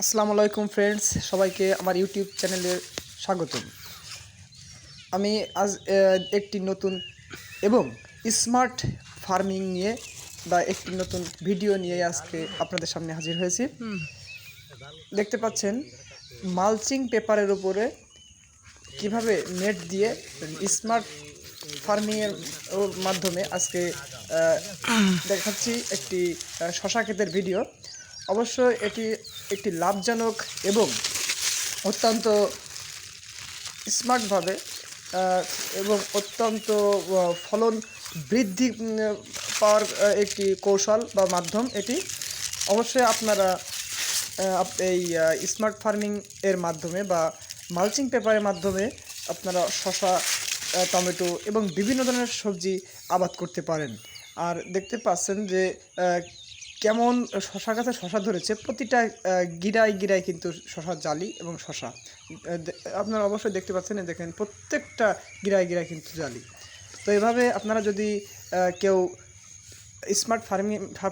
আসসালামু আলাইকুম ফ্রেন্ডস, সবাইকে আমার ইউটিউব চ্যানেলে স্বাগতম। আমি আজ একটি নতুন এবং স্মার্ট ফার্মিং নিয়ে বা একটি নতুন ভিডিও নিয়ে আজকে আপনাদের সামনে হাজির হয়েছি। দেখতে পাচ্ছেন মালচিং পেপারের উপরে কিভাবে নেট দিয়ে স্মার্ট ফার্মিংয়ের মাধ্যমে আজকে দেখাচ্ছি একটি শশা ক্ষেতের ভিডিও। অবশ্য এটি একটি লাভজনক এবং অত্যন্ত স্মার্টভাবে এবং অত্যন্ত ফলন বৃদ্ধি পাওয়ার একটি কৌশল বা মাধ্যম এটি। অবশ্যই আপনারা এই স্মার্ট ফার্মিং এর মাধ্যমে বা মালচিং পেপারের মাধ্যমে আপনারা শশা, টমেটো এবং বিভিন্ন ধরনের সবজি আবাদ করতে পারেন। আর দেখতে পাচ্ছেন যে কেমন শশা গাছে শশা ধরেছে, প্রতিটা গিরায় গিরায় কিন্তু শশার জালি এবং শশা আপনারা অবশ্যই দেখতে পাচ্ছেন। দেখেন প্রত্যেকটা গিরায় গিরায় কিন্তু জালি। তো এভাবে আপনারা যদি কেউ স্মার্ট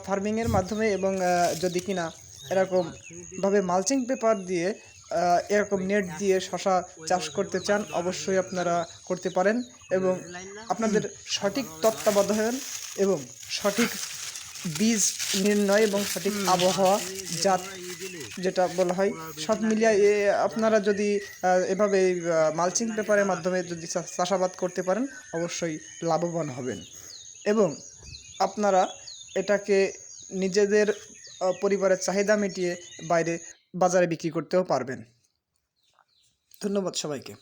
ফার্মিংয়ের মাধ্যমে এবং যদি কিনা এরকমভাবে মালচিং পেপার দিয়ে এরকম নেট দিয়ে শশা চাষ করতে চান, অবশ্যই আপনারা করতে পারেন। এবং আপনাদের সঠিক তত্ত্বাবধান এবং সঠিক বীজ নির্ণয় এবং সঠিক আবহাওয়া জাত যেটা বলা হয়, সব মিলিয়ে আপনারা যদি এভাবে মালচিং পেপারের মাধ্যমে যদি চাষাবাদ করতে পারেন, অবশ্যই লাভবান হবেন এবং আপনারা এটাকে নিজেদের পরিবারের চাহিদা মিটিয়ে বাইরে বাজারে বিক্রি করতেও পারবেন। ধন্যবাদ সবাইকে।